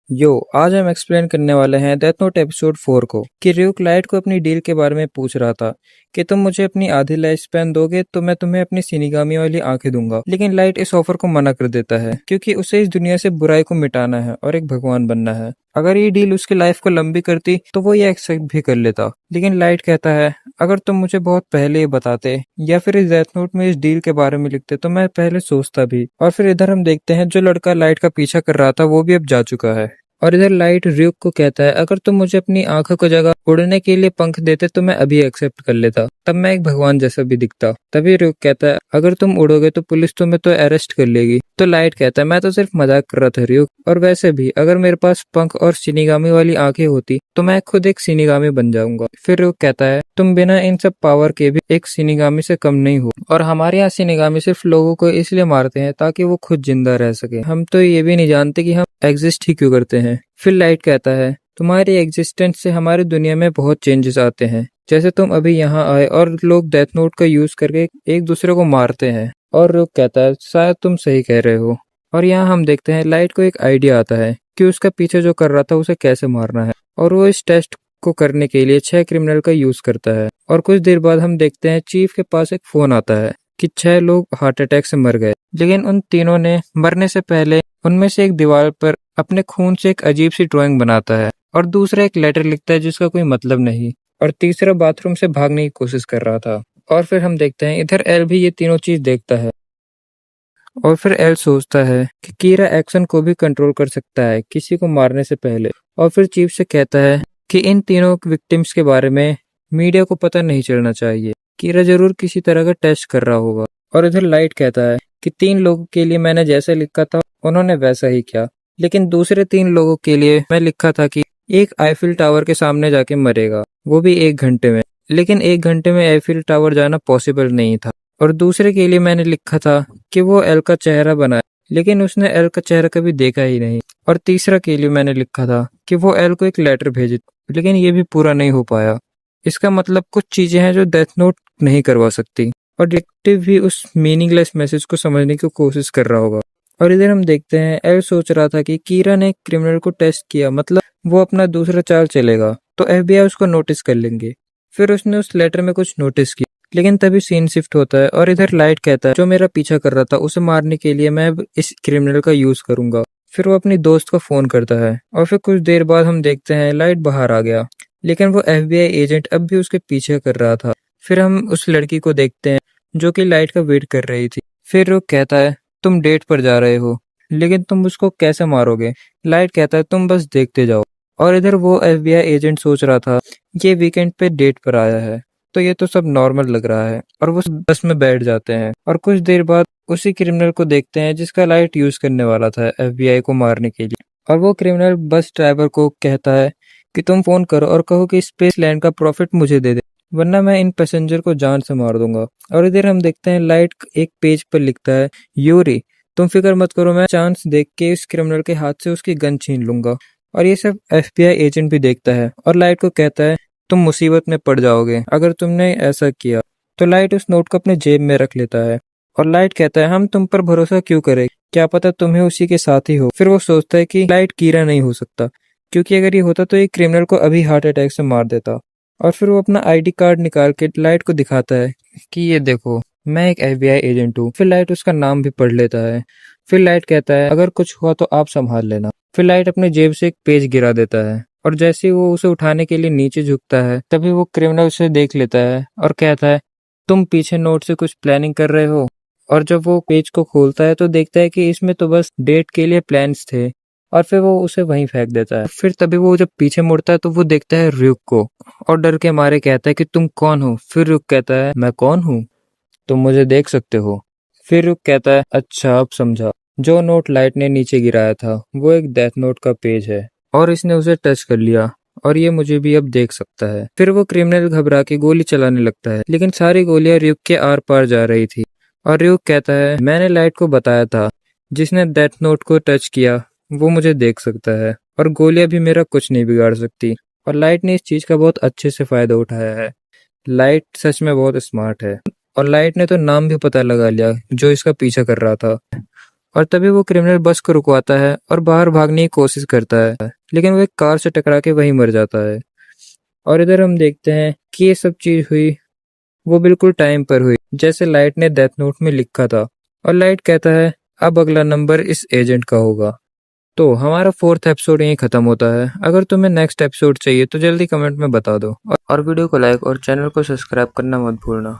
यो आज हम एक्सप्लेन करने वाले हैं डेथ नोट एपिसोड 4 को कि र्यूक लाइट को अपनी डील के बारे में पूछ रहा था कि तुम मुझे अपनी आधी लाइफ स्पैन दोगे तो मैं तुम्हें अपनी सिनिगामी वाली आंखें दूंगा। लेकिन लाइट इस ऑफर को मना कर देता है क्योंकि उसे इस दुनिया से बुराई को मिटाना है और एक भगवान बनना है। अगर ये डील उसकी लाइफ को लंबी करती तो वो ये एक्सेप्ट भी कर लेता, लेकिन लाइट कहता है अगर तुम मुझे बहुत पहले ये बताते या फिर इस डेथ नोट में इस डील के बारे में लिखते तो मैं पहले सोचता भी। और फिर इधर हम देखते हैं जो लड़का लाइट का पीछा कर रहा था वो भी अब जा चुका है। और इधर लाइट र्यूक को कहता है अगर तुम मुझे अपनी आंखों को जगह उड़ने के लिए पंख देते तो मैं अभी एक्सेप्ट कर लेता, तब मैं एक भगवान जैसा भी दिखता। तभी र्यूक कहता है अगर तुम उड़ोगे तो पुलिस तुम्हें तो अरेस्ट कर लेगी। तो लाइट कहता है मैं तो सिर्फ मजाक कर रहा था र्यूक, और वैसे भी अगर मेरे पास पंख और सिनिगामी वाली आंखें होती तो मैं खुद एक सिनिगामी बन जाऊंगा। फिर र्यूक कहता है तुम बिना इन सब पावर के भी एक सिनिगामी से कम नहीं हो, और हमारे यहाँ सिनिगामी सिर्फ लोगों को इसलिए मारते हैं ताकि वो खुद जिंदा रह सके। हम तो ये भी नहीं जानते कि हम एग्जिस्ट ही क्यों करते हैं। फिर लाइट कहता है तुम्हारी एग्जिस्टेंस से हमारी दुनिया में बहुत चेंजेस आते हैं, जैसे तुम अभी यहाँ आए और लोग डेथ नोट का यूज करके एक दूसरे को मारते हैं। और र्यूक कहता है शायद तुम सही कह रहे हो। और यहाँ हम देखते हैं लाइट को एक आइडिया आता है कि उसका पीछे जो कर रहा था उसे कैसे मारना है, और वो इस टेस्ट को करने के लिए 6 क्रिमिनल का यूज करता है। और कुछ देर बाद हम देखते हैं चीफ के पास एक फोन आता है कि 6 लोग हार्ट अटैक से मर गए, लेकिन उन तीनों ने मरने से पहले उनमें से एक दीवार पर अपने खून से एक अजीब सी ड्राइंग बनाता है, और दूसरा एक लेटर लिखता है जिसका कोई मतलब नहीं, और तीसरा बाथरूम से भागने की कोशिश कर रहा था। और फिर हम देखते हैं इधर एल भी ये तीनों चीज देखता है, और फिर एल सोचता है कि कीरा एक्शन को भी कंट्रोल कर सकता है किसी को मारने से पहले। और फिर चीफ से कहता है कि इन तीनों विक्टिम्स के बारे में मीडिया को पता नहीं चलना चाहिए, कीरा जरूर किसी तरह का टेस्ट कर रहा होगा। और इधर लाइट कहता है कि 3 लोगों के लिए मैंने जैसा लिखा था उन्होंने वैसा ही किया, लेकिन दूसरे 3 लोगों के लिए मैं लिखा था कि एक आईफिल टावर के सामने जाके मरेगा, वो भी 1 घंटे में, लेकिन 1 घंटे में आईफिल टावर जाना पॉसिबल नहीं था। और दूसरे के लिए मैंने लिखा था कि वो एल का चेहरा बनाए, लेकिन उसने एल का चेहरा कभी देखा ही नहीं। और तीसरा के लिए मैंने लिखा था कि वो एल को एक लेटर भेजे, लेकिन ये भी पूरा नहीं हो पाया। इसका मतलब कुछ चीजें हैं जो डेथ नोट नहीं करवा सकती, और डिटेक्टिव भी उस मीनिंगलेस मैसेज को समझने की कोशिश कर रहा होगा। और इधर हम देखते हैं एल सोच रहा था कि कीरा ने क्रिमिनल को टेस्ट किया, मतलब वो अपना दूसरा चाल चलेगा तो एफबीआई उसको नोटिस कर लेंगे। फिर उसने उस लेटर में कुछ नोटिस किया, लेकिन तभी सीन शिफ्ट होता है और इधर लाइट कहता है जो मेरा पीछा कर रहा था उसे मारने के लिए मैं अब इस क्रिमिनल का यूज करूंगा। फिर वो अपनी दोस्त को फोन करता है, और फिर कुछ देर बाद हम देखते हैं लाइट बाहर आ गया, लेकिन वो एफबीआई एजेंट अब भी उसके पीछे कर रहा था। फिर हम उस लड़की को देखते हैं जो कि लाइट का वेट कर रही थी। फिर वो कहता है तुम डेट पर जा रहे हो, लेकिन तुम उसको कैसे मारोगे? लाइट कहता है तुम बस देखते जाओ। और इधर वो एफबीआई एजेंट सोच रहा था ये वीकेंड पे डेट पर आया है तो ये तो सब नॉर्मल लग रहा है, और वो बस में बैठ जाते हैं। और कुछ देर बाद उसी क्रिमिनल को देखते हैं जिसका लाइट यूज करने वाला था एफबीआई को मारने के लिए। और वो क्रिमिनल बस ड्राइवर को कहता है कि तुम फोन करो और कहो कि स्पेस लैंड का प्रॉफिट मुझे दे दे, वरना मैं इन पैसेंजर को जान से मार दूंगा। और इधर हम देखते हैं लाइट एक पेज पर लिखता है यूरी तुम फिक्र मत करो, मैं चांस देख के इस क्रिमिनल के हाथ से उसकी गन छीन लूंगा। और ये सब एफबीआई एजेंट भी देखता है और लाइट को कहता है तुम मुसीबत में पड़ जाओगे अगर तुमने ऐसा किया। तो लाइट उस नोट को अपने जेब में रख लेता है, और लाइट कहता है हम तुम पर भरोसा क्यों करें, क्या पता तुम्हें उसी के साथ ही हो। फिर वो सोचता है कि लाइट कीरा नहीं हो सकता, क्योंकि अगर ये होता तो एक क्रिमिनल को अभी हार्ट अटैक से मार देता। और फिर वो अपना आईडी कार्ड निकाल के लाइट को दिखाता है कि ये देखो मैं एक एफबीआई एजेंट हूँ। फिर लाइट उसका नाम भी पढ़ लेता है। फिर लाइट कहता है अगर कुछ हुआ तो आप संभाल लेना। फिर लाइट अपने जेब से एक पेज गिरा देता है, और जैसे ही वो उसे उठाने के लिए नीचे झुकता है तभी वो क्रिमिनल उसे देख लेता है और कहता है तुम पीछे नोट से कुछ प्लानिंग कर रहे हो। और जब वो पेज को खोलता है तो देखता है कि इसमें तो बस डेट के लिए प्लान्स थे, और फिर वो उसे वहीं फेंक देता है। फिर तभी वो जब पीछे मुड़ता है तो वो देखता है र्यूक को, और डर के मारे कहता है कि तुम कौन हो? फिर र्यूक कहता है मैं कौन हूँ, तुम मुझे देख सकते हो। फिर र्यूक कहता है अच्छा अब समझा, जो नोट लाइट ने नीचे गिराया था वो एक डेथ नोट का पेज है, और इसने उसे टच कर लिया, और ये मुझे भी अब देख सकता है। फिर वो क्रिमिनल घबरा के गोली चलाने लगता है, लेकिन सारी गोलियां र्यूक के आर पार जा रही थी। और र्यूक कहता है मैंने लाइट को बताया था जिसने डेथ नोट को टच किया वो मुझे देख सकता है, और गोलियां भी मेरा कुछ नहीं बिगाड़ सकती। और लाइट ने इस चीज का बहुत अच्छे से फायदा उठाया है। लाइट सच में बहुत स्मार्ट है, और लाइट ने तो नाम भी पता लगा लिया जो इसका पीछा कर रहा था। और तभी वो क्रिमिनल बस को रुकवाता है और बाहर भागने की कोशिश करता है, लेकिन वो एक कार से टकरा के वहीं मर जाता है। और इधर हम देखते हैं कि ये सब चीज हुई वो बिल्कुल टाइम पर हुई, जैसे लाइट ने डेथ नोट में लिखा था। और लाइट कहता है अब अगला नंबर इस एजेंट का होगा। तो हमारा 4th एपिसोड यहीं खत्म होता है। अगर तुम्हें नेक्स्ट एपिसोड चाहिए तो जल्दी कमेंट में बता दो और वीडियो को लाइक और चैनल को सब्सक्राइब करना मत भूलना।